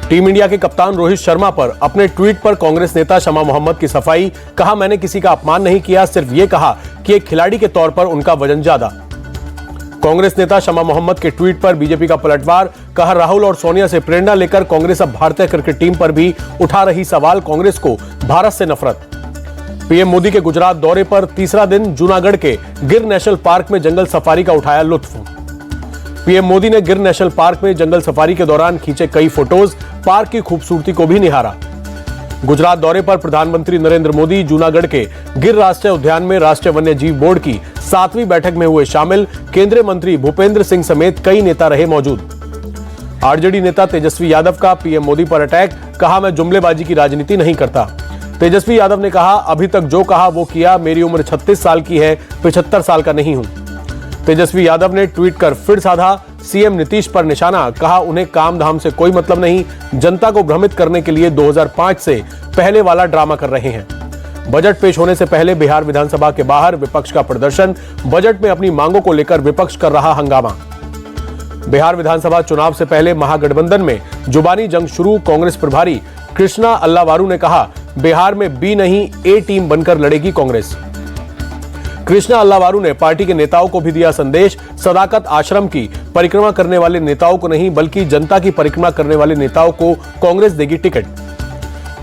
Team India के कप्तान रोहित शर्मा पर अपने ट्वीट पर कांग्रेस नेता शमा मोहम्मद की सफाई। कहा, मैंने किसी का अपमान नहीं किया, सिर्फ ये कहा कि एक खिलाड़ी के तौर पर उनका वजन ज्यादा। कांग्रेस नेता शमा मोहम्मद के ट्वीट पर बीजेपी का पलटवार। कहा, राहुल और सोनिया से प्रेरणा लेकर कांग्रेस अब भारतीय क्रिकेट टीम पर भी उठा रही सवाल। कांग्रेस को भारत से नफरत। पीएम मोदी के गुजरात दौरे पर तीसरा दिन जूनागढ़ के गिर नेशनल पार्क में जंगल सफारी का उठाया लुत्फ। पीएम मोदी ने गिर नेशनल पार्क में जंगल सफारी के दौरान खींचे कई फोटोज, पार्क की खूबसूरती को भी निहारा। गुजरात दौरे पर प्रधानमंत्री नरेंद्र मोदी जूनागढ़ के गिर राष्ट्रीय उद्यान में राष्ट्रीय वन्य जीव बोर्ड की 7वीं बैठक में हुए शामिल। केंद्रीय मंत्री भूपेंद्र सिंह समेत कई नेता रहे मौजूद। आरजेडी नेता तेजस्वी यादव का पीएम मोदी पर अटैक। कहा, मैं जुमलेबाजी की राजनीति नहीं करता। तेजस्वी यादव ने कहा, अभी तक जो कहा वो किया, मेरी उम्र 36 साल की है, 75 साल का नहीं हूं। तेजस्वी यादव ने ट्वीट कर फिर साधा सीएम नीतीश पर निशाना। कहा, उन्हें काम धाम से कोई मतलब नहीं, जनता को भ्रमित करने के लिए 2005 से पहले वाला ड्रामा कर रहे हैं। बजट पेश होने से पहले बिहार विधानसभा के बाहर विपक्ष का प्रदर्शन। बजट में अपनी मांगों को लेकर विपक्ष कर रहा हंगामा। बिहार विधानसभा चुनाव से पहले महागठबंधन में जुबानी जंग शुरू। कांग्रेस प्रभारी कृष्णा अल्लावारू ने कहा, बिहार में बी नहीं ए टीम बनकर लड़ेगी कांग्रेस। कृष्णा अल्लावारू ने पार्टी के नेताओं को भी दिया संदेश। सदाकत आश्रम की परिक्रमा करने वाले नेताओं को नहीं, बल्कि जनता की परिक्रमा करने वाले नेताओं को कांग्रेस देगी टिकट।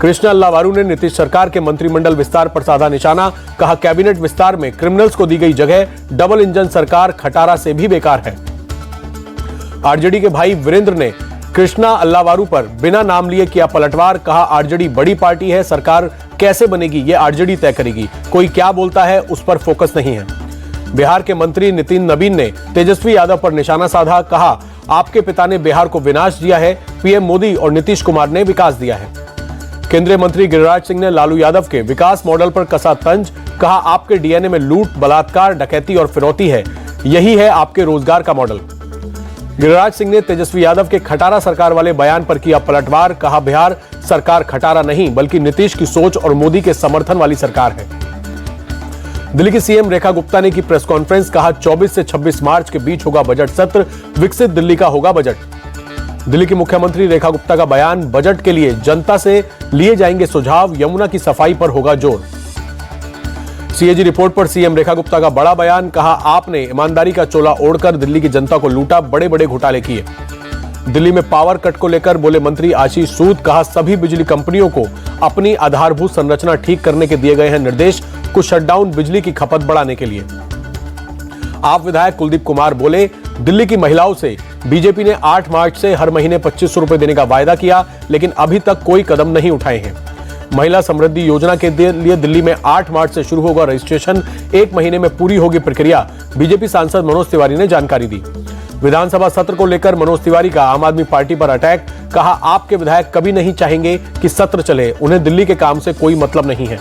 कृष्णा अल्लावारू ने नीतीश सरकार के मंत्रिमंडल विस्तार पर साधा निशाना। कहा, कैबिनेट विस्तार में क्रिमिनल्स को दी गई जगह, डबल इंजन सरकार खटारा से भी बेकार है। आरजेडी के भाई वीरेंद्र ने कृष्णा अल्लावारू पर बिना नाम लिए किया पलटवार। कहा, आरजेडी बड़ी पार्टी है, सरकार कैसे बनेगी ये आरजेडी तय करेगी, कोई क्या बोलता है उस पर फोकस नहीं है। बिहार के मंत्री नितिन नवीन ने तेजस्वी यादव पर निशाना साधा। कहा, आपके पिता ने बिहार को विनाश दिया है, पीएम मोदी और नीतीश कुमार ने विकास दिया है। केंद्रीय मंत्री गिरिराज सिंह ने लालू यादव के विकास मॉडल पर कसा तंज। कहा, आपके डीएनए में लूट, बलात्कार, डकैती और फिरौती है, यही है आपके रोजगार का मॉडल। गिरिराज सिंह ने तेजस्वी यादव के खटारा सरकार वाले बयान पर किया पलटवार। कहा, बिहार सरकार खटारा नहीं, बल्कि नीतीश की सोच और मोदी के समर्थन वाली सरकार है। दिल्ली की सीएम रेखा गुप्ता ने की प्रेस कॉन्फ्रेंस। कहा, 24 से 26 मार्च के बीच होगा बजट सत्र, विकसित दिल्ली का होगा बजट। दिल्ली की मुख्यमंत्री रेखा गुप्ता का बयान, बजट के लिए जनता से लिए जाएंगे सुझाव, यमुना की सफाई पर होगा जोर। सीएजी रिपोर्ट पर सीएम रेखा गुप्ता का बड़ा बयान। कहा, आपने ईमानदारी का चोला ओढ़कर दिल्ली की जनता को लूटा, बड़े बड़े घोटाले किए। दिल्ली में पावर कट को लेकर बोले मंत्री आशीष सूद। कहा, सभी बिजली कंपनियों को अपनी आधारभूत संरचना ठीक करने के दिए गए हैं निर्देश, कुछ शटडाउन बिजली की खपत बढ़ाने के लिए। आप विधायक कुलदीप कुमार बोले, दिल्ली की महिलाओं से बीजेपी ने 8 मार्च से हर महीने 2500 रुपए देने का वायदा किया, लेकिन अभी तक कोई कदम नहीं उठाए हैं। महिला समृद्धि योजना के लिए दिल्ली में 8 मार्च से शुरू होगा रजिस्ट्रेशन, 1 महीने में पूरी होगी प्रक्रिया, बीजेपी सांसद मनोज तिवारी ने जानकारी दी। विधानसभा सत्र को लेकर मनोज तिवारी का आम आदमी पार्टी पर अटैक। कहा, आपके विधायक कभी नहीं चाहेंगे कि सत्र चले, उन्हें दिल्ली के काम से कोई मतलब नहीं है।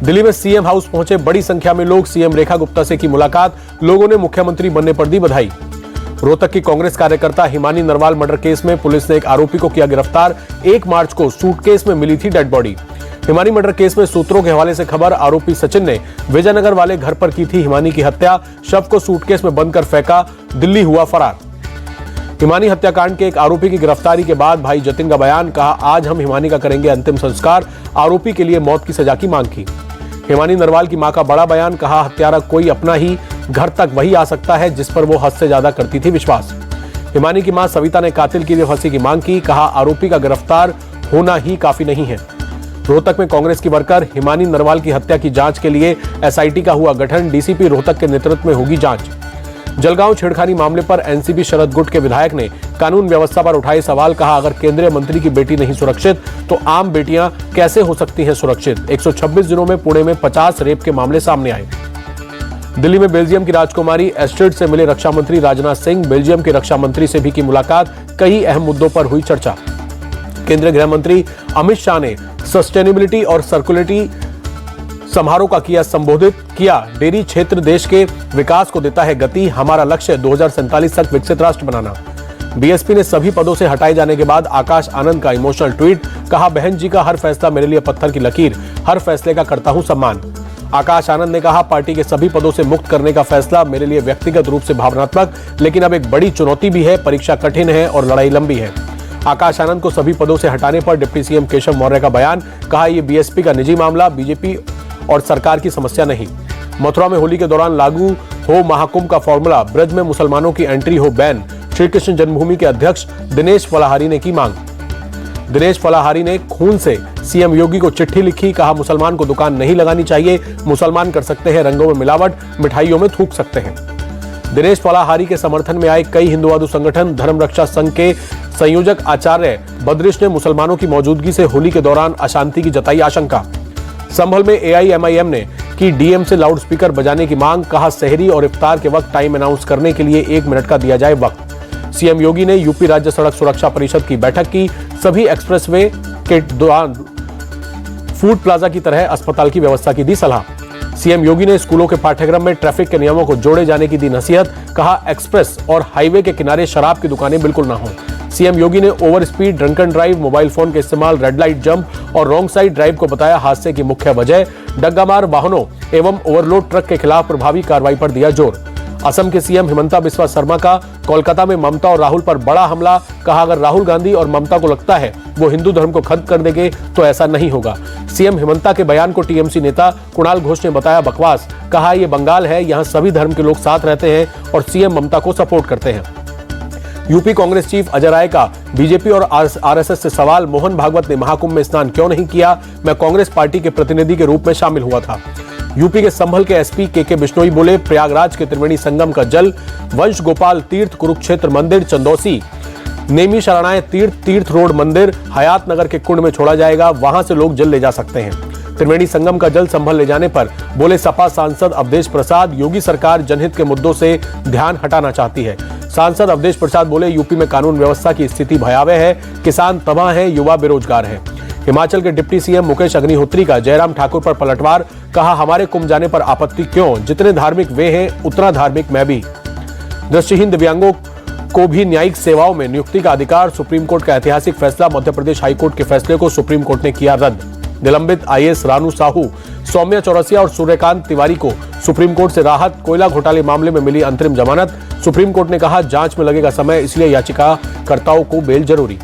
दिल्ली में सीएम हाउस पहुंचे बड़ी संख्या में लोग, सीएम रेखा गुप्ता से की मुलाकात, लोगों ने मुख्यमंत्री बनने पर दी बधाई। रोहतक की कांग्रेस कार्यकर्ता हिमानी नरवाल मर्डर केस में पुलिस ने एक आरोपी को किया गिरफ्तार। 1 मार्च को सूटकेस में मिली थी dead body. Himani murder case में सूत्रों के हवाले से खबर, आरोपी सचिन ने विजयनगर वाले घर पर की थी हिमानी की हत्या, शव को सूटकेस में बंद कर फेंका, दिल्ली हुआ फरार। हिमानी हत्याकांड के एक आरोपी की गिरफ्तारी के बाद भाई जतिन का बयान। कहा, आज हम हिमानी का करेंगे अंतिम संस्कार, आरोपी के लिए मौत की सजा की मांग की। हिमानी नरवाल की मां का बड़ा बयान। कहा, हत्यारा कोई अपना ही घर तक वही आ सकता है जिस पर वो हद से ज्यादा करती थी विश्वास। हिमानी की मां सविता ने कातिल के लिए फांसी की मांग की। कहा, आरोपी का गिरफ्तार होना ही काफी नहीं है। रोहतक में कांग्रेस की वर्कर हिमानी नरवाल की हत्या की जांच के लिए एसआईटी का हुआ गठन, डीसीपी रोहतक के नेतृत्व में होगी जांच। जलगांव छेड़खानी मामले पर एनसीपी शरद गुट के विधायक ने कानून व्यवस्था पर उठाए सवाल। कहा, अगर केंद्रीय मंत्री की बेटी नहीं सुरक्षित तो आम बेटियां कैसे हो सकती हैं सुरक्षित। 126 दिनों में पुणे में 50 रेप के मामले सामने आए। दिल्ली में बेल्जियम की राजकुमारी एस्ट्रिड से मिले रक्षा मंत्री राजनाथ सिंह, बेल्जियम के रक्षा मंत्री से भी की मुलाकात, कई अहम मुद्दों पर हुई चर्चा। केंद्रीय गृह मंत्री अमित शाह ने सस्टेनेबिलिटी और सर्कुलरिटी समारोह का किया संबोधित। किया, डेयरी क्षेत्र देश के विकास को देता है गति, हमारा लक्ष्य 2047 तक विकसित राष्ट्र बनाना। बीएसपी ने सभी पदों से हटाए जाने के बाद आकाश आनंद का इमोशनल ट्वीट। कहा, बहन जी का हर फैसला मेरे लिए पत्थर की लकीर, हर फैसले का करता हूं सम्मान। आकाश आनंद ने कहा, पार्टी के सभी पदों से मुक्त करने का फैसला मेरे लिए व्यक्तिगत रूप से भावनात्मक, लेकिन अब एक बड़ी चुनौती भी है, परीक्षा कठिन है और लड़ाई लंबी है। आकाश आनंद को सभी पदों से हटाने पर डिप्टी सीएम केशव मौर्य का बयान, कहा यह बीएसपी का निजी मामला, बीजेपी और सरकार की समस्या नहीं। मथुरा में होली के दौरान लागू हो महाकुंभ का फॉर्मूला, ब्रज में मुसलमानों की एंट्री हो बैन, श्री कृष्ण जन्मभूमि के अध्यक्ष दिनेश फलाहारी ने की मांग। दिनेश फलाहारी ने खून से सीएम योगी को चिट्ठी लिखी, कहा मुसलमान को दुकान नहीं लगानी चाहिए, मुसलमान कर सकते हैं रंगों में मिलावट, मिठाइयों में थूक सकते हैं। दिनेश फलाहारी के समर्थन में आए कई हिंदुवादी संगठन, धर्म रक्षा संघ के संयोजक आचार्य बद्रिश ने मुसलमानों की मौजूदगी से होली के दौरान अशांति की जताई आशंका। संभल में एआईएमआईएम ने की डीएम से लाउडस्पीकर बजाने की मांग, कहा सहरी और इफ्तार के वक्त टाइम अनाउंस करने के लिए 1 मिनट का दिया जाए वक्त। सीएम योगी ने यूपी राज्य सड़क सुरक्षा परिषद की बैठक की, सभी एक्सप्रेसवे के दौरान फूड प्लाजा की तरह अस्पताल की व्यवस्था की दी सलाह। सीएम योगी ने स्कूलों के पाठ्यक्रम में ट्रैफिक के नियमों को जोड़े जाने की दी नसीहत, कहा एक्सप्रेस और हाईवे के किनारे शराब की दुकानें बिल्कुल ना हो। सीएम योगी ने over speed, drunken drive, mobile phone के इस्तेमाल, रेड लाइट जंप और रॉन्ग साइड ड्राइव को बताया हादसे की मुख्य वजह। डग्गामार वाहनों एवं ओवरलोड ट्रक के खिलाफ प्रभावी कार्रवाई पर दिया जोर। असम के सीएम हिमंता बिस्वा शर्मा का कोलकाता में ममता और राहुल पर बड़ा हमला, कहा अगर राहुल गांधी और ममता को लगता है वो हिंदू धर्म को खत्म कर देंगे तो ऐसा नहीं होगा। सीएम हिमंता के बयान को टीएमसी नेता कुणाल घोष ने बताया बकवास, कहा ये बंगाल है, यहाँ सभी धर्म के लोग साथ रहते हैं और सीएम ममता को सपोर्ट करते हैं। यूपी कांग्रेस चीफ अजय राय का बीजेपी और आरएसएस से सवाल, मोहन भागवत ने महाकुंभ में स्नान क्यों नहीं किया, मैं कांग्रेस पार्टी के प्रतिनिधि के रूप में शामिल हुआ था। यूपी के संभल के एसपी के बिश्नोई बोले, प्रयागराज के त्रिवेणी संगम का जल वंश गोपाल तीर्थ, कुरुक्षेत्र मंदिर, चंदौसी नेमी शरणाएं तीर्थ, तीर्थ रोड मंदिर, हयात नगर के कुंड में छोड़ा जाएगा, वहां से लोग जल ले जा सकते हैं। त्रिवेणी संगम का जल संभल ले जाने पर बोले सपा सांसद अवधेश प्रसाद, योगी सरकार जनहित के मुद्दों से ध्यान हटाना चाहती है। सांसद अवधेश प्रसाद बोले, यूपी में कानून व्यवस्था की स्थिति भयावह है, किसान तबाह है, युवा बेरोजगार है। हिमाचल के डिप्टी सीएम मुकेश अग्निहोत्री का जयराम ठाकुर पर पलटवार, कहा हमारे कुंभ जाने पर आपत्ति क्यों, जितने धार्मिक वे हैं उतना धार्मिक मैं भी। दृष्टिहीन दिव्यांगों को भी न्यायिक सेवाओं में नियुक्ति का अधिकार, सुप्रीम कोर्ट का ऐतिहासिक फैसला, मध्य प्रदेश हाईकोर्ट के फैसले को सुप्रीम कोर्ट ने किया रद्द। निलंबित आईएएस रानू साहू, सौम्या चौरसिया और सूर्यकांत तिवारी को सुप्रीम कोर्ट से राहत, कोयला घोटाले मामले में मिली अंतरिम जमानत। सुप्रीम कोर्ट ने कहा जांच में लगेगा समय, इसलिए याचिकाकर्ताओं को बेल जरूरी।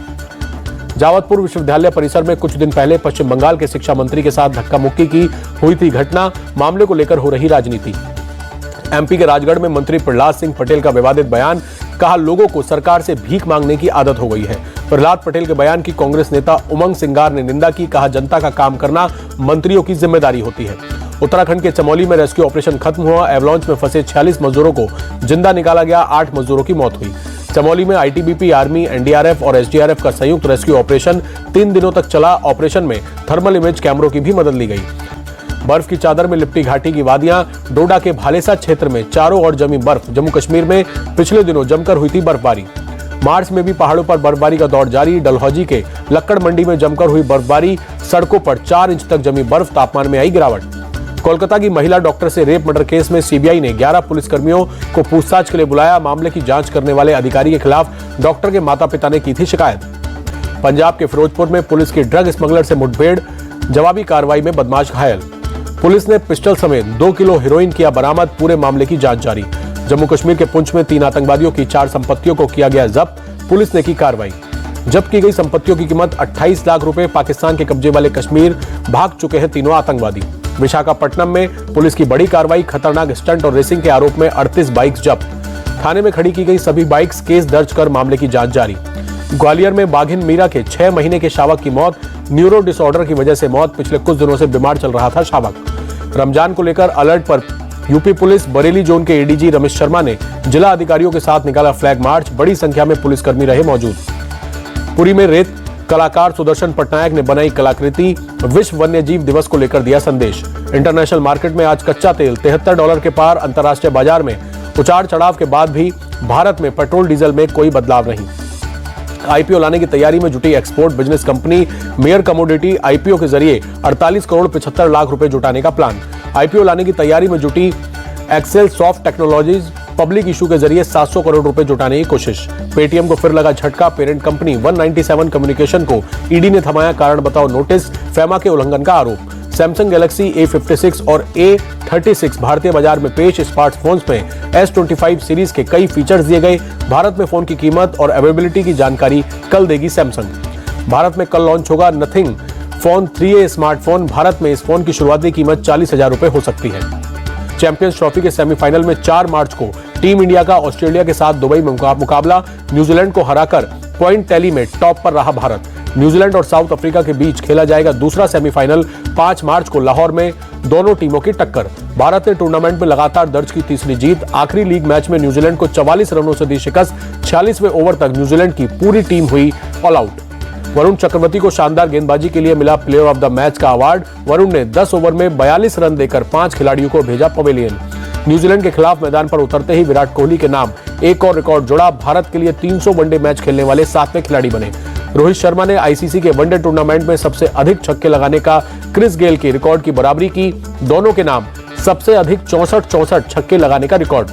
जावतपुर विश्वविद्यालय परिसर में कुछ दिन पहले पश्चिम बंगाल के शिक्षा मंत्री के साथ धक्का मुक्की की हुई थी घटना, मामले को लेकर हो रही राजनीति। एमपी के राजगढ़ में मंत्री प्रहलाद सिंह पटेल का विवादित बयान, कहा लोगों को सरकार से भीख मांगने की आदत हो गई है। प्रहलाद पटेल के बयान की कांग्रेस नेता उमंग सिंगार ने निंदा की, कहा जनता का काम करना मंत्रियों की जिम्मेदारी होती है। उत्तराखंड के चमोली में रेस्क्यू ऑपरेशन खत्म हुआ, एवलांच में फंसे 46 मजदूरों को जिंदा निकाला गया, 8 मजदूरों की मौत हुई। चमोली में आईटीबीपी, आर्मी, एनडीआरएफ और एसडीआरएफ का संयुक्त रेस्क्यू ऑपरेशन 3 दिनों तक चला। ऑपरेशन में थर्मल इमेज कैमरों की भी मदद ली गई। बर्फ की चादर में लिपटी घाटी की वादियां, डोडा के भालेसा क्षेत्र में चारों ओर जमी बर्फ। जम्मू कश्मीर में पिछले दिनों जमकर हुई थी बर्फबारी। मार्च में भी पहाड़ों पर बर्फबारी का दौर जारी। डलहौजी के लक्कड़ मंडी में जमकर हुई बर्फबारी, सड़कों पर 4 इंच तक जमी बर्फ, तापमान में आई गिरावट। कोलकाता की महिला डॉक्टर से रेप मर्डर केस में सीबीआई ने 11 पुलिसकर्मियों को पूछताछ के लिए बुलाया। मामले की जांच करने वाले अधिकारी के खिलाफ डॉक्टर के माता पिता ने की थी शिकायत। पंजाब के फिरोजपुर में पुलिस की ड्रग स्मगलर से मुठभेड़, जवाबी कार्रवाई में बदमाश घायल। पुलिस ने पिस्टल समेत 2 किलो हेरोइन किया बरामद, पूरे मामले की जांच जारी। जम्मू कश्मीर के पुंछ में 3 आतंकवादियों की 4 संपत्तियों को किया गया जब्त, पुलिस ने की कार्रवाई। जब्त की गई संपत्तियों की कीमत 28 लाख रुपए। पाकिस्तान के कब्जे वाले कश्मीर भाग चुके हैं तीनों आतंकवादी। विशाखापट्टनम में पुलिस की बड़ी कार्रवाई, खतरनाक स्टंट और रेसिंग के आरोप में 38 बाइक्स जब्त। थाने में खड़ी की गई सभी बाइक्स, केस दर्ज कर मामले की जांच जारी। ग्वालियर में बाघिन मीरा के 6 महीने के शावक की मौत, न्यूरो डिसऑर्डर की वजह से मौत। पिछले कुछ दिनों से बीमार चल रहा था शावक। रमजान को लेकर अलर्ट पर यूपी पुलिस। बरेली जोन के एडीजी रमेश शर्मा ने जिला अधिकारियों के साथ निकाला फ्लैग मार्च, बड़ी संख्या में पुलिसकर्मी रहे मौजूद। पुरी में रेत कलाकार सुदर्शन पटनायक ने बनाई कलाकृति, विश्व वन्य जीव दिवस को लेकर दिया संदेश। इंटरनेशनल मार्केट में आज कच्चा तेल $73 के पार। अंतर्राष्ट्रीय बाजार में उतार चढ़ाव के बाद भी भारत में पेट्रोल डीजल में कोई बदलाव नहीं। आईपीओ लाने की तैयारी में जुटी export business company mayor commodity. IPO के जरिए 48 करोड़ 75 लाख रुपए जुटाने का प्लान। आईपीओ लाने की तैयारी में जुटी Excelsoft Technologies, public issue के जरिए 700 करोड़ रुपए जुटाने की कोशिश। पेटीएम को फिर लगा झटका, पेरेंट कंपनी 197 कम्युनिकेशन को ईडी ने थमाया, कारण बताओ नोटिस, फैमा के उल्लंघन का आरोप। सैमसंग गैलेक्सी A56 और A36 भारतीय बाजार में पेश स्मार्टफोन्स में S25 सीरीज के कई फीचर्स दिए गए। भारत में फोन की कीमत और अवेलेबिलिटी की जानकारी कल देगी सैमसंग। भारत में कल लॉन्च होगा nothing phone 3A smartphone. Bharat में इस फोन की शुरुआती कीमत 40,000 रुपए हो सकती है। चैंपियंस ट्रॉफी के सेमीफाइनल में 4 मार्च को टीम इंडिया का ऑस्ट्रेलिया के साथ दुबई में मुकाबला। न्यूजीलैंड को हराकर पॉइंट टैली में टॉप पर रहा भारत। न्यूजीलैंड और साउथ अफ्रीका के बीच खेला जाएगा दूसरा सेमीफाइनल 5 मार्च को लाहौर में। दोनों टीमों की टक्कर। भारत ने टूर्नामेंट में लगातार दर्ज की तीसरी जीत। आखिरी लीग मैच में न्यूजीलैंड को 44 रनों से दी शिकस्त। 46वें ओवर तक न्यूजीलैंड की पूरी टीम हुई ऑल आउट। वरुण चक्रवर्ती को शानदार गेंदबाजी के लिए मिला प्लेयर ऑफ द मैच का अवार्ड। वरुण ने 10 ओवर में 42 रन देकर 5 खिलाड़ियों को भेजा पवेलियन। न्यूजीलैंड के खिलाफ मैदान पर उतरते ही विराट कोहली के नाम एक और रिकॉर्ड जुड़ा। भारत के लिए 300 वनडे मैच खेलने वाले 7वें खिलाड़ी बने। रोहित शर्मा ने आईसीसी के वनडे टूर्नामेंट में सबसे अधिक छक्के लगाने का क्रिस गेल के रिकॉर्ड की बराबरी की। दोनों के नाम सबसे अधिक 64 छक्के लगाने का रिकॉर्ड।